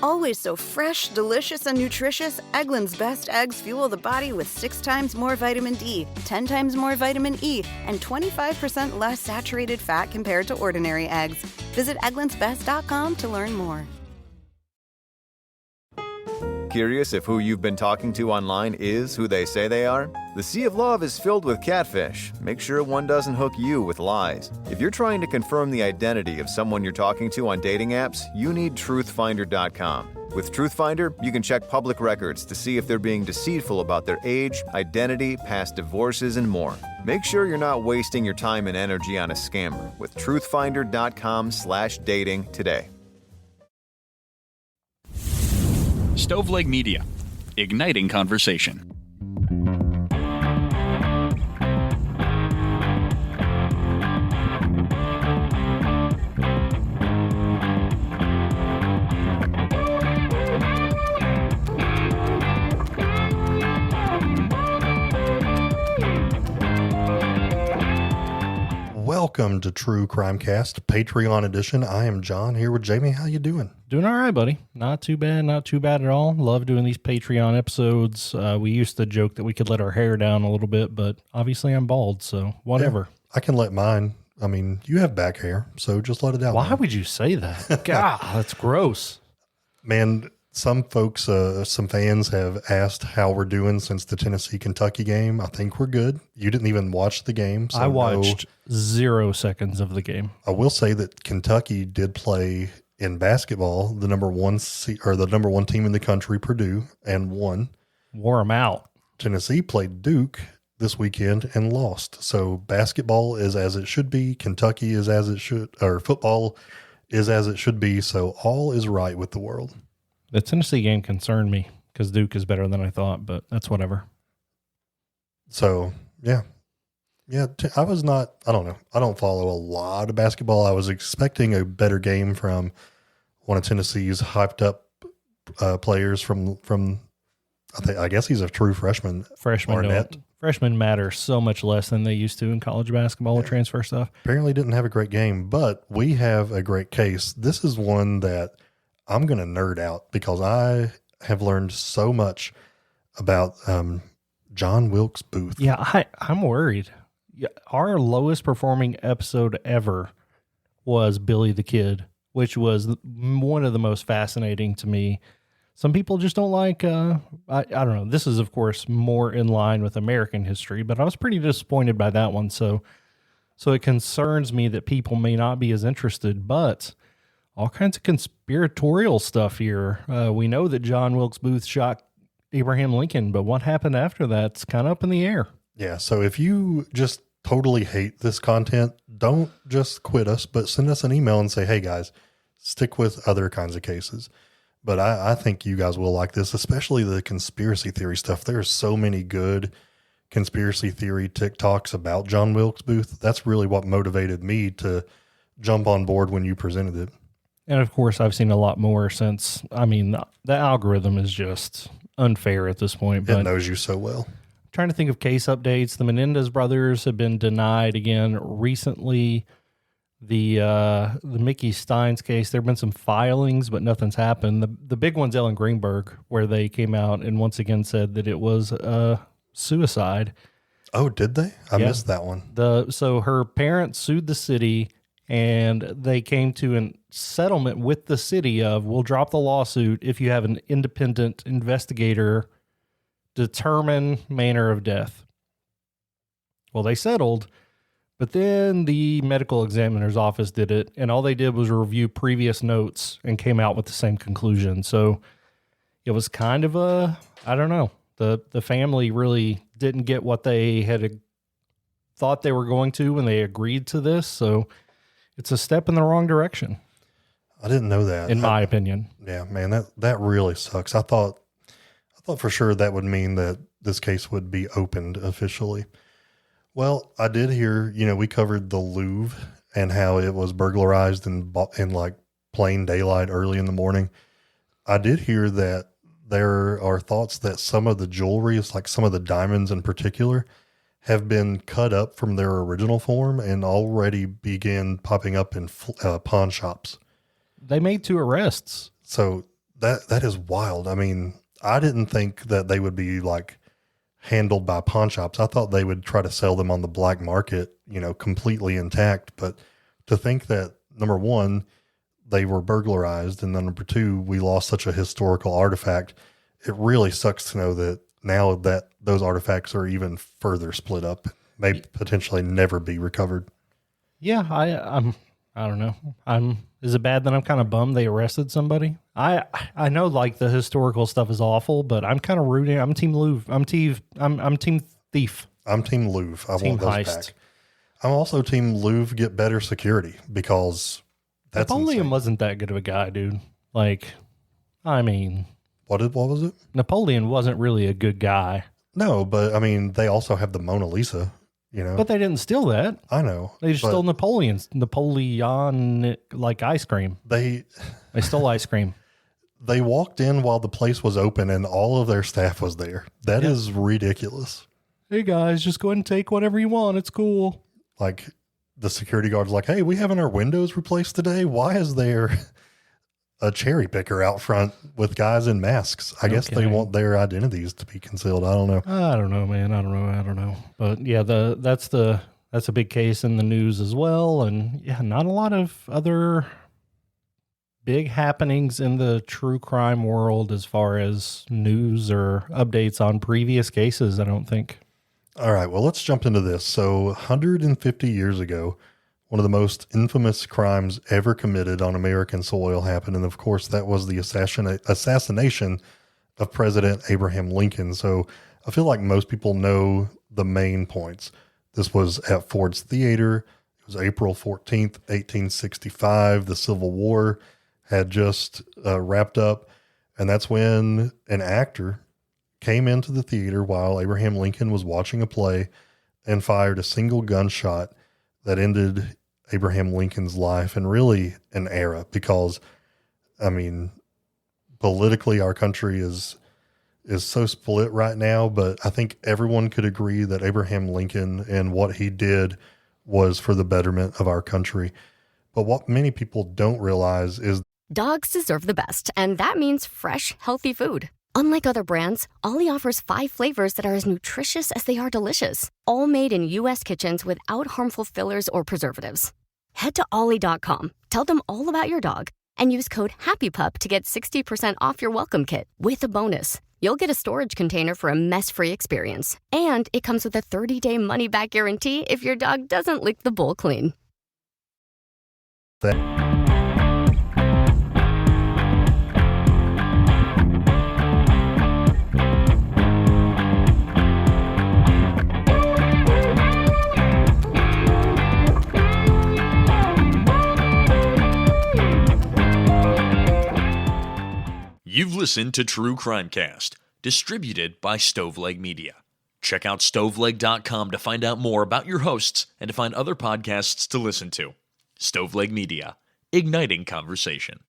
Always so fresh, delicious, and nutritious, Eggland's Best Eggs fuel the body with 6 times more vitamin D, 10 times more vitamin E, and 25% less saturated fat compared to ordinary eggs. Visit egglandsbest.com to learn more. Curious if who you've been talking to online is who they say they are? The sea of love is filled with catfish. Make sure one doesn't hook you with lies. If you're trying to confirm the identity of someone you're talking to on dating apps, you need truthfinder.com. With Truthfinder, you can check public records to see if they're being deceitful about their age, identity, past divorces, and more. Make sure you're not wasting your time and energy on a scammer with truthfinder.com/dating today. Stoveleg Media, igniting conversation. Welcome to True Crimecast, Patreon edition. I am John here with Jamie. How you doing? Doing all right, buddy. Not too bad at all. Love doing these Patreon episodes. We used to joke that we could let our hair down a little bit, but obviously I'm bald, so whatever. Yeah, I can let mine. I mean, you have back hair, so just let it out. Why would you say that? God, that's gross. Man, some folks, some fans have asked how we're doing since the Tennessee-Kentucky game. I think we're good. You didn't even watch the game. So I watched 0 seconds of the game. I will say that Kentucky did play in basketball, the number one team in the country, Purdue, and won. Wore them out. Tennessee played Duke this weekend and lost. So basketball is as it should be. Kentucky is as it should, or football is as it should be. So all is right with the world. The Tennessee game concerned me because Duke is better than I thought, but that's whatever. So, yeah. Yeah, I don't know. I don't follow a lot of basketball. I was expecting a better game from one of Tennessee's hyped up players from I guess he's a true freshman. Freshmen matter so much less than they used to in college basketball with transfer stuff. Apparently didn't have a great game, but we have a great case. This is one that I'm going to nerd out because I have learned so much about John Wilkes Booth. Yeah, I'm worried. Yeah, our lowest performing episode ever was Billy the Kid, which was one of the most fascinating to me. Some people just don't like, I don't know. This is, of course, more in line with American history, but I was pretty disappointed by that one. So it concerns me that people may not be as interested, but all kinds of conspiratorial stuff here. We know that John Wilkes Booth shot Abraham Lincoln, but what happened after that's kind of up in the air. Yeah, so if you just totally hate this content, don't just quit us, but send us an email and say, hey guys, stick with other kinds of cases. But I think you guys will like this, especially the conspiracy theory stuff. There's so many good conspiracy theory TikToks about John Wilkes Booth. That's really what motivated me to jump on board when you presented it. And of course, I've seen a lot more since. I mean, the algorithm is just unfair at this point. It knows you so well. Trying to think of case updates. The Menendez brothers have been denied again recently. The Mickey Steins case, there have been some filings, but nothing's happened. The big one's Ellen Greenberg, where they came out and once again said that it was suicide. Oh, did they? I missed that one. So her parents sued the city, and they came to a settlement with the city of, we'll drop the lawsuit if you have an independent investigator determine manner of death. Well, they settled, but then the medical examiner's office did it, and all they did was review previous notes and came out with the same conclusion. So it was kind of I don't know. The family really didn't get what they had thought they were going to when they agreed to this. So it's a step in the wrong direction. I didn't know that. In my opinion. Yeah, man, that really sucks. I thought for sure that would mean that this case would be opened officially. Well, I did hear, we covered the Louvre and how it was burglarized in like plain daylight early in the morning. I did hear that there are thoughts that some of the jewelry, like some of the diamonds in particular, have been cut up from their original form and already began popping up in pawn shops. They made 2 arrests. So That is wild. I mean, I didn't think that they would be like handled by pawn shops. I thought they would try to sell them on the black market, completely intact. But to think that, number one, they were burglarized, and then number two, we lost such a historical artifact. It really sucks to know that now that those artifacts are even further split up, may potentially never be recovered. Yeah, I don't know. Is it bad that I'm kind of bummed they arrested somebody? I know like the historical stuff is awful, but I'm kind of rooting. I'm Team Louvre. I'm team Thief. I'm Team Louvre. I Team want those Heist. back. I'm also Team Louvre get better security because that's Napoleon insane. wasn't that good of a guy, dude. Like, I mean, What was it? Napoleon wasn't really a good guy. No, but I mean, they also have the Mona Lisa, But they didn't steal that. I know. They just but stole Napoleon like ice cream. They stole ice cream. They walked in while the place was open and all of their staff was there. That is ridiculous. Hey guys, just go ahead and take whatever you want. It's cool. Like the security guard's like, hey, we having our windows replaced today. Why is there a cherry picker out front with guys in masks? I guess they want their identities to be concealed. I don't know. I don't know, man. I don't know. But yeah, that's a big case in the news as well. And yeah, not a lot of other big happenings in the true crime world as far as news or updates on previous cases, I don't think. All right, well, let's jump into this. So 150 years ago, one of the most infamous crimes ever committed on American soil happened. And of course, that was the assassination of President Abraham Lincoln. So I feel like most people know the main points. This was at Ford's Theater. It was April 14th, 1865. The Civil War had just wrapped up. And that's when an actor came into the theater while Abraham Lincoln was watching a play and fired a single gunshot that ended Abraham Lincoln's life and really an era because, I mean, politically our country is so split right now, but I think everyone could agree that Abraham Lincoln and what he did was for the betterment of our country. But what many people don't realize is Dogs deserve the best, and that means fresh, healthy food. Unlike other brands, Ollie offers 5 flavors that are as nutritious as they are delicious, all made in U.S. kitchens without harmful fillers or preservatives. Head to ollie.com, tell them all about your dog, and use code HAPPYPUP to get 60% off your welcome kit with a bonus. You'll get a storage container for a mess-free experience, and it comes with a 30-day money-back guarantee if your dog doesn't lick the bowl clean. that You've listened to True Crimecast, distributed by Stoveleg Media. Check out stoveleg.com to find out more about your hosts and to find other podcasts to listen to. Stoveleg Media, igniting conversation.